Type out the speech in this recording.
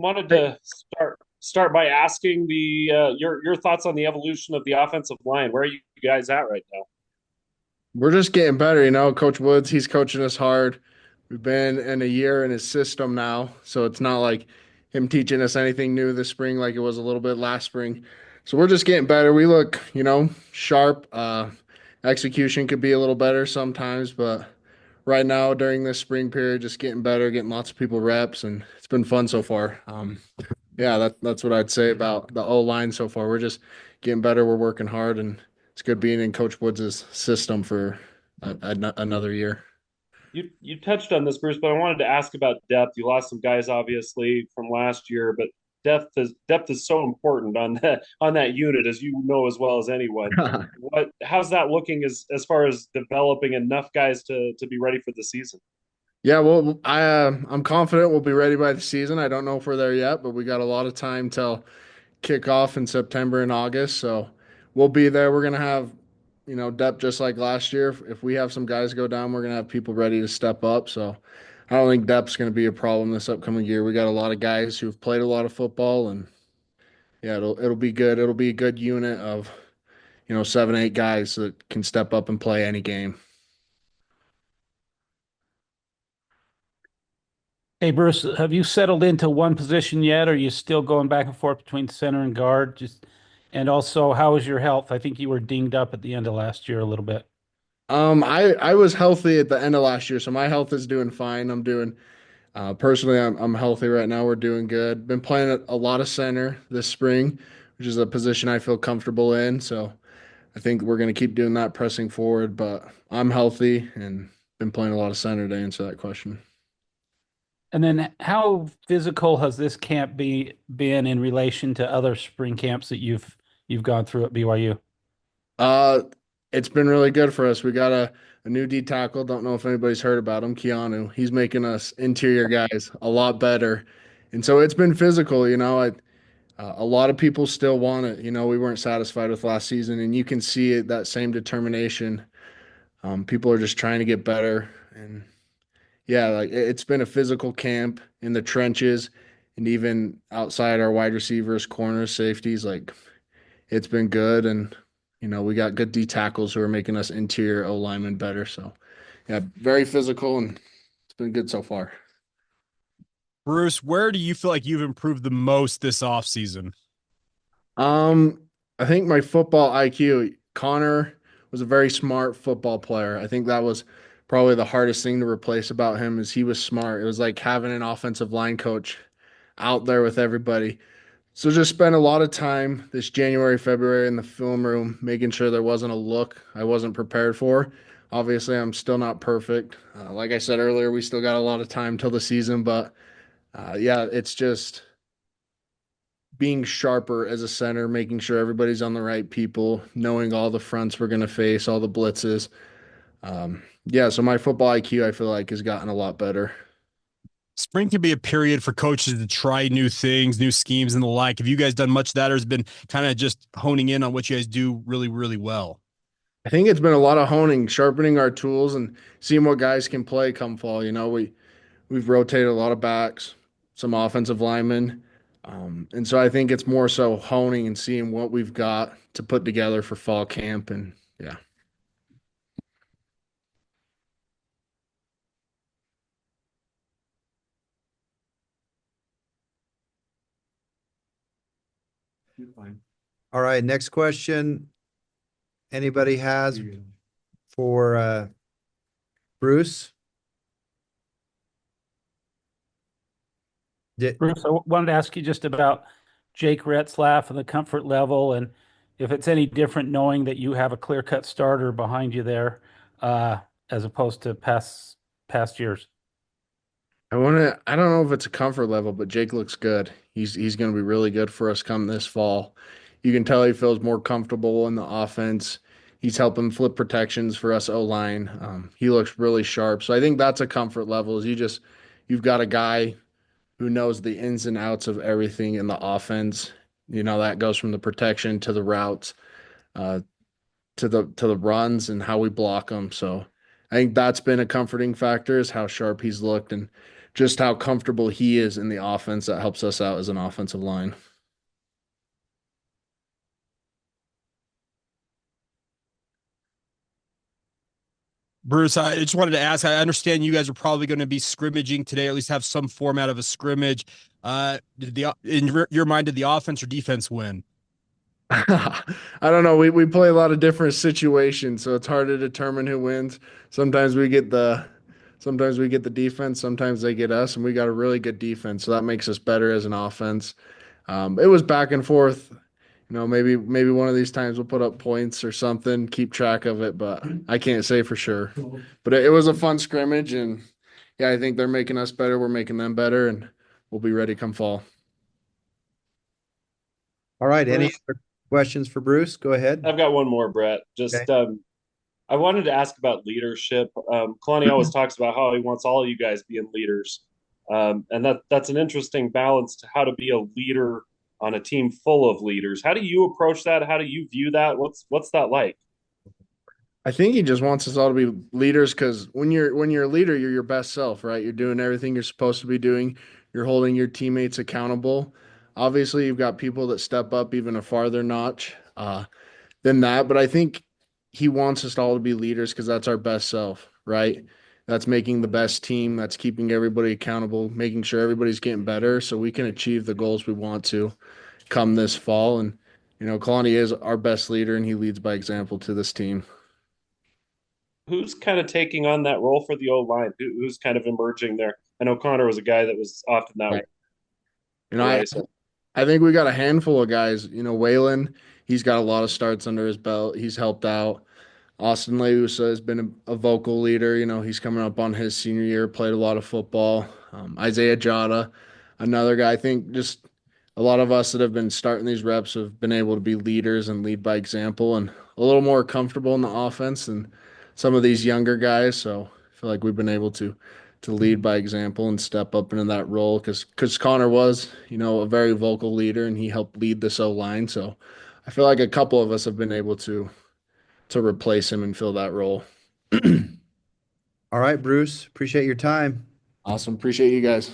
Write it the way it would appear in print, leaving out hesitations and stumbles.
wanted Hey, to start by asking your thoughts on the evolution of the offensive line. Where are you guys at right now? we're just getting better, you know. Coach Woods, he's coaching us hard. We've been in a year in his system now, so it's not like him teaching us anything new this spring like it was a little bit last spring. So we're just getting better. We look, sharp. Execution could be a little better sometimes, but right now during this spring period, just getting better, getting lots of people reps, and it's been fun so far. Yeah, that's what I'd say about the O line so far. We're just getting better. We're working hard, and it's good being in Coach Woods' system for another year. You touched on this, Bruce, but I wanted to ask about depth. You lost some guys obviously from last year, but depth is so important on that unit, as you know as well as anyone. How's that looking as far as developing enough guys to be ready for the season? Yeah, well, I'm confident we'll be ready by the season. I don't know if we're there yet, but we got a lot of time till kickoff in September and August, so we'll be there. We're gonna have, depth just like last year. If we have some guys go down, we're gonna have people ready to step up. So I don't think depth's gonna be a problem this upcoming year. We got a lot of guys who've played a lot of football, and yeah, it'll be good. It'll be a good unit of 7, 8 guys that can step up and play any game. Hey Bruce, have you settled into one position yet? Or are you still going back and forth between center and guard? And also, how is your health? I think you were dinged up at the end of last year a little bit. I was healthy at the end of last year, so my health is doing fine. I'm doing personally, I'm healthy right now. We're doing good. Been playing a lot of center this spring, which is a position I feel comfortable in. So I think we're going to keep doing that, pressing forward. But I'm healthy and been playing a lot of center to answer that question. And then, how physical has this camp been in relation to other spring camps that you've gone through at BYU? Uh, it's been really good for us. We got a new D tackle. Don't know if anybody's heard about him, Keanu. He's making us interior guys a lot better, and so it's been physical. A lot of people still want it. We weren't satisfied with last season, and you can see it, that same determination. People are just trying to get better, and yeah, like it's been a physical camp in the trenches, and even outside our wide receivers, corners, safeties. Like it's been good, and we got good D tackles who are making us interior O linemen better. So yeah, very physical, and it's been good so far. Bruce, where do you feel like you've improved the most this offseason? Um, I think my football IQ, Connor was a very smart football player. I think that was probably the hardest thing to replace about him is he was smart. It was like having an offensive line coach out there with everybody. So just spent a lot of time this January, February in the film room, making sure there wasn't a look I wasn't prepared for. Obviously, I'm still not perfect. Like I said earlier, we still got a lot of time till the season, but yeah, it's just being sharper as a center, making sure everybody's on the right people, knowing all the fronts we're going to face, all the blitzes. Yeah, so my football IQ, I feel like, has gotten a lot better. Spring can be a period for coaches to try new things, new schemes, and the like. Have you guys done much of that, or has it been kind of just honing in on what you guys do really, really well? I think it's been a lot of honing, sharpening our tools, and seeing what guys can play come fall. We've rotated a lot of backs, some offensive linemen, and so I think it's more so honing and seeing what we've got to put together for fall camp, and yeah. All right, next question. Anybody has for Bruce? Did, Bruce, I wanted to ask you just about Jake Retzlaff and the comfort level, and if it's any different knowing that you have a clear-cut starter behind you there, uh, as opposed to past years. I don't know if it's a comfort level, but Jake looks good. He's going to be really good for us come this fall. You can tell he feels more comfortable in the offense. He's helping flip protections for us O line. He looks really sharp. So I think that's a comfort level. You've got a guy who knows the ins and outs of everything in the offense. That goes from the protection to the routes, uh, to the runs and how we block them. So I think that's been a comforting factor is how sharp he's looked and just how comfortable he is in the offense that helps us out as an offensive line. Bruce, I just wanted to ask. I understand you guys are probably going to be scrimmaging today, or at least have some format of a scrimmage. In your mind, did the offense or defense win? I don't know. We play a lot of different situations, so it's hard to determine who wins. Sometimes we get the sometimes we get the defense, sometimes they get us, and we got a really good defense, so that makes us better as an offense. It was back and forth. Maybe one of these times we'll put up points or something, keep track of it, but I can't say for sure. But it was a fun scrimmage, and yeah, I think they're making us better. We're making them better, and we'll be ready come fall. All right, any Bruce, other questions for Bruce? Go ahead. I've got one more, Brett. Okay. I wanted to ask about leadership. Kalani always talks about how he wants all of you guys being leaders, and that's an interesting balance to how to be a leader on a team full of leaders. How do you approach that? How do you view that? What's that like? I think he just wants us all to be leaders because when you're a leader, you're your best self, right? You're doing everything you're supposed to be doing. You're holding your teammates accountable. Obviously, you've got people that step up even a farther notch than that, but I think he wants us all to be leaders because that's our best self, right? That's making the best team. That's keeping everybody accountable, making sure everybody's getting better so we can achieve the goals we want to come this fall. And Kalani is our best leader, and he leads by example to this team. Who's kind of taking on that role for the old line? Who's kind of emerging there? I know Connor was a guy that was often that Right. You know, I way. So I think we got a handful of guys. Waylon, he's got a lot of starts under his belt. He's helped out. Austin Leusa has been a vocal leader. He's coming up on his senior year, played a lot of football. Isaiah Jota, another guy. I think just a lot of us that have been starting these reps have been able to be leaders and lead by example and a little more comfortable in the offense than some of these younger guys. So I feel like we've been able to lead by example and step up into that role because Connor was, a very vocal leader and he helped lead this O line. So I feel like a couple of us have been able to replace him and fill that role. All right, Bruce, appreciate your time. Awesome. Appreciate you guys.